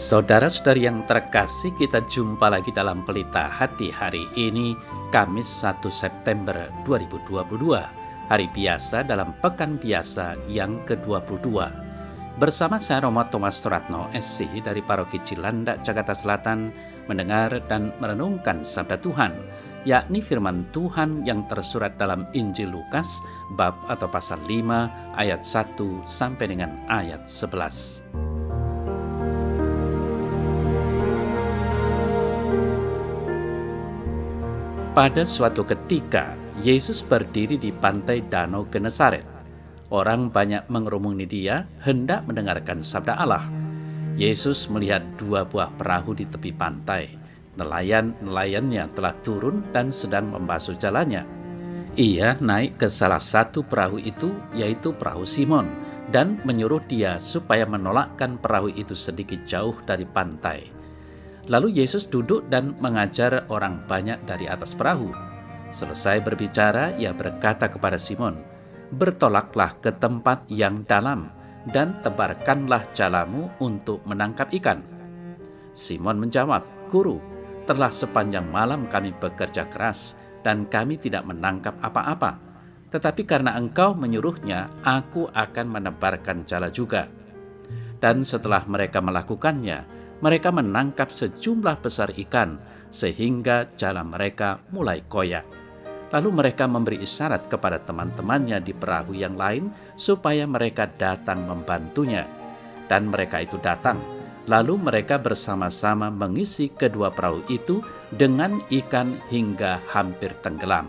Saudara-saudari yang terkasih, kita jumpa lagi dalam Pelita Hati hari ini, Kamis 1 September 2022, hari biasa dalam Pekan Biasa yang ke-22. Bersama saya Romo Thomas Suratno, SC dari Paroki Cilandak, Jakarta Selatan, mendengar dan merenungkan Sabda Tuhan, yakni firman Tuhan yang tersurat dalam Injil Lukas, bab atau pasal 5, ayat 1 sampai dengan ayat 11. Pada suatu ketika, Yesus berdiri di pantai Danau Genesaret. Orang banyak mengerumuni dia, hendak mendengarkan sabda Allah. Yesus melihat dua buah perahu di tepi pantai. Nelayan-nelayannya telah turun dan sedang membasuh jalannya. Ia naik ke salah satu perahu itu, yaitu perahu Simon, dan menyuruh dia supaya menolakkan perahu itu sedikit jauh dari pantai. Lalu Yesus duduk dan mengajar orang banyak dari atas perahu. Selesai berbicara, ia berkata kepada Simon, "Bertolaklah ke tempat yang dalam dan tebarkanlah jalamu untuk menangkap ikan." Simon menjawab, "Guru, telah sepanjang malam kami bekerja keras dan kami tidak menangkap apa-apa. Tetapi karena engkau menyuruhnya, aku akan menebarkan jala juga." Dan setelah mereka melakukannya, mereka menangkap sejumlah besar ikan, sehingga jala mereka mulai koyak. Lalu mereka memberi isyarat kepada teman-temannya di perahu yang lain, supaya mereka datang membantunya. Dan mereka itu datang, lalu mereka bersama-sama mengisi kedua perahu itu dengan ikan hingga hampir tenggelam.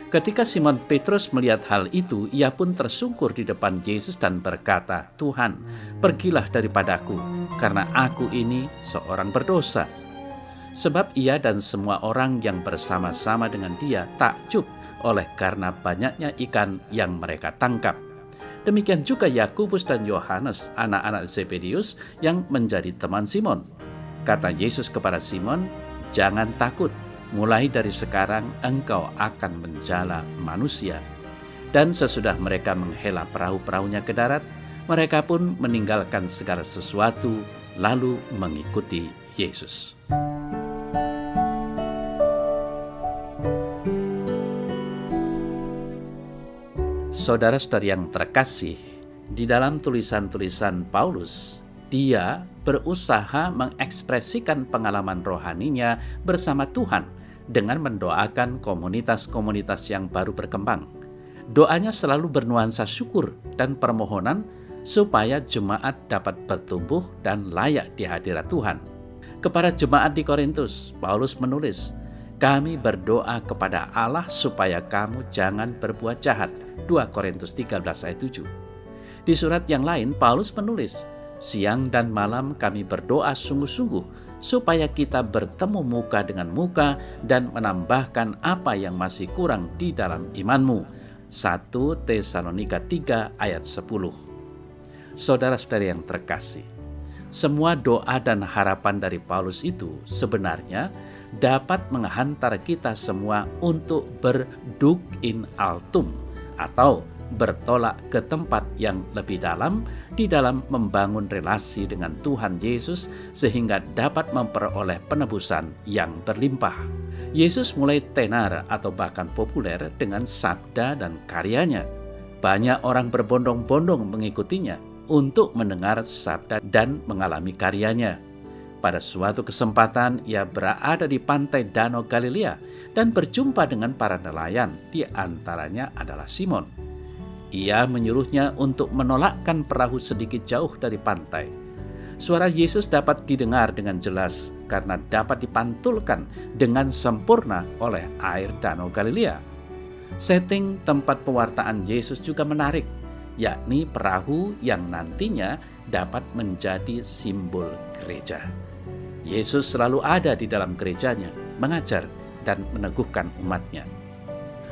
Ketika Simon Petrus melihat hal itu, ia pun tersungkur di depan Yesus dan berkata, "Tuhan, pergilah daripadaku, karena aku ini seorang berdosa." Sebab ia dan semua orang yang bersama-sama dengan dia takjub oleh karena banyaknya ikan yang mereka tangkap. Demikian juga Yakobus dan Yohanes, anak-anak Zebedius, yang menjadi teman Simon. Kata Yesus kepada Simon, "Jangan takut. Mulai dari sekarang engkau akan menjala manusia." Dan sesudah mereka menghela perahu-perahunya ke darat, mereka pun meninggalkan segala sesuatu, lalu mengikuti Yesus. Saudara-saudari yang terkasih, di dalam tulisan-tulisan Paulus, dia berusaha mengekspresikan pengalaman rohaninya bersama Tuhan dengan mendoakan komunitas-komunitas yang baru berkembang. Doanya selalu bernuansa syukur dan permohonan supaya jemaat dapat bertumbuh dan layak di hadirat Tuhan. Kepada jemaat di Korintus, Paulus menulis, "Kami berdoa kepada Allah supaya kamu jangan berbuat jahat." 2 Korintus 13 ayat 7. Di surat yang lain, Paulus menulis, "Siang dan malam kami berdoa sungguh-sungguh supaya kita bertemu muka dengan muka dan menambahkan apa yang masih kurang di dalam imanmu." 1 Tesalonika 3 ayat 10. Saudara-saudari yang terkasih, semua doa dan harapan dari Paulus itu sebenarnya dapat menghantar kita semua untuk berduk in altum, atau bertolak ke tempat yang lebih dalam di dalam membangun relasi dengan Tuhan Yesus, sehingga dapat memperoleh penebusan yang berlimpah. Yesus mulai tenar atau bahkan populer dengan sabda dan karyanya. Banyak orang berbondong-bondong mengikutinya untuk mendengar sabda dan mengalami karyanya. Pada suatu kesempatan, ia berada di pantai Danau Galilea dan berjumpa dengan para nelayan, di antaranya adalah Simon. Ia menyuruhnya untuk menolakkan perahu sedikit jauh dari pantai. Suara Yesus dapat didengar dengan jelas karena dapat dipantulkan dengan sempurna oleh air Danau Galilea. Setting tempat pewartaan Yesus juga menarik, yakni perahu yang nantinya dapat menjadi simbol gereja. Yesus selalu ada di dalam gerejanya, mengajar dan meneguhkan umatnya.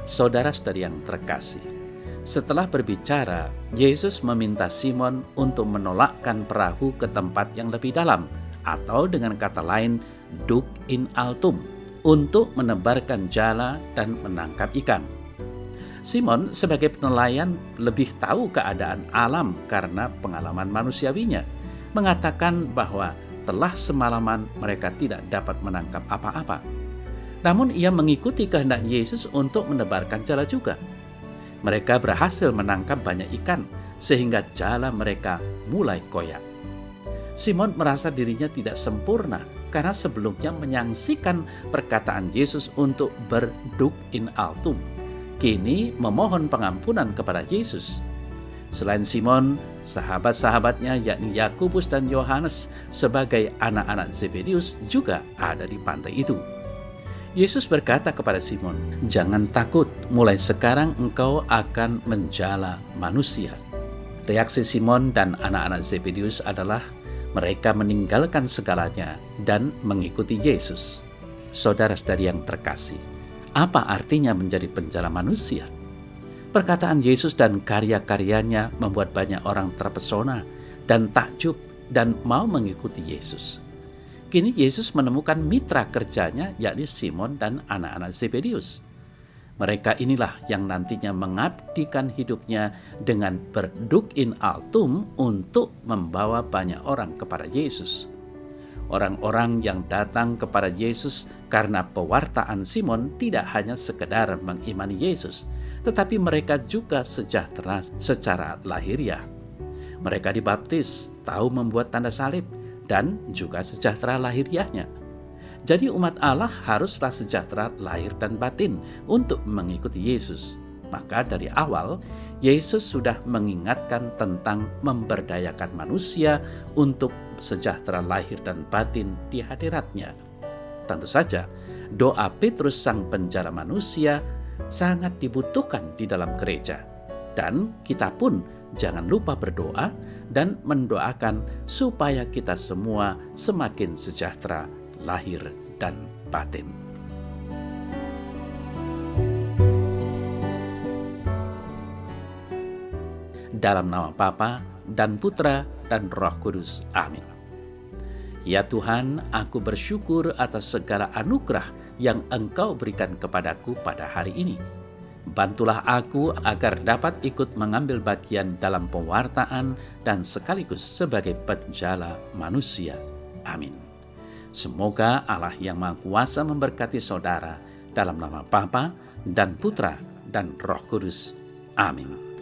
Saudara-saudari yang terkasih, setelah berbicara, Yesus meminta Simon untuk menolakkan perahu ke tempat yang lebih dalam, atau dengan kata lain, duk in altum, untuk menebarkan jala dan menangkap ikan. Simon sebagai nelayan lebih tahu keadaan alam karena pengalaman manusiawinya, mengatakan bahwa telah semalaman mereka tidak dapat menangkap apa-apa. Namun ia mengikuti kehendak Yesus untuk menebarkan jala juga. Mereka berhasil menangkap banyak ikan sehingga jala mereka mulai koyak. Simon merasa dirinya tidak sempurna karena sebelumnya menyaksikan perkataan Yesus untuk berduk in altum. Kini memohon pengampunan kepada Yesus. Selain Simon, sahabat-sahabatnya yakni Yakobus dan Yohanes sebagai anak-anak Zebedius juga ada di pantai itu. Yesus berkata kepada Simon, "Jangan takut, mulai sekarang engkau akan menjala manusia." Reaksi Simon dan anak-anak Zebedius adalah mereka meninggalkan segalanya dan mengikuti Yesus. Saudara-saudari yang terkasih, apa artinya menjadi penjala manusia? Perkataan Yesus dan karya-karyanya membuat banyak orang terpesona dan takjub dan mau mengikuti Yesus. Kini Yesus menemukan mitra kerjanya, yakni Simon dan anak-anak Zebedius. Mereka inilah yang nantinya mengabdikan hidupnya dengan berduk in altum untuk membawa banyak orang kepada Yesus. Orang-orang yang datang kepada Yesus karena pewartaan Simon tidak hanya sekedar mengimani Yesus, tetapi mereka juga sejahtera secara lahiriah. Mereka dibaptis, tahu membuat tanda salib, dan juga sejahtera lahiriahnya. Jadi umat Allah haruslah sejahtera lahir dan batin untuk mengikuti Yesus. Maka dari awal, Yesus sudah mengingatkan tentang memberdayakan manusia untuk sejahtera lahir dan batin di hadirat-Nya. Tentu saja, doa Petrus sang penjala manusia sangat dibutuhkan di dalam gereja. Dan kita pun jangan lupa berdoa dan mendoakan supaya kita semua semakin sejahtera lahir dan batin. Dalam nama Bapa dan Putra dan Roh Kudus. Amin. Ya Tuhan, aku bersyukur atas segala anugerah yang Engkau berikan kepadaku pada hari ini. Bantulah aku agar dapat ikut mengambil bagian dalam pewartaan dan sekaligus sebagai penjala manusia. Amin. Semoga Allah yang Maha Kuasa memberkati saudara dalam nama Bapa dan Putra dan Roh Kudus. Amin.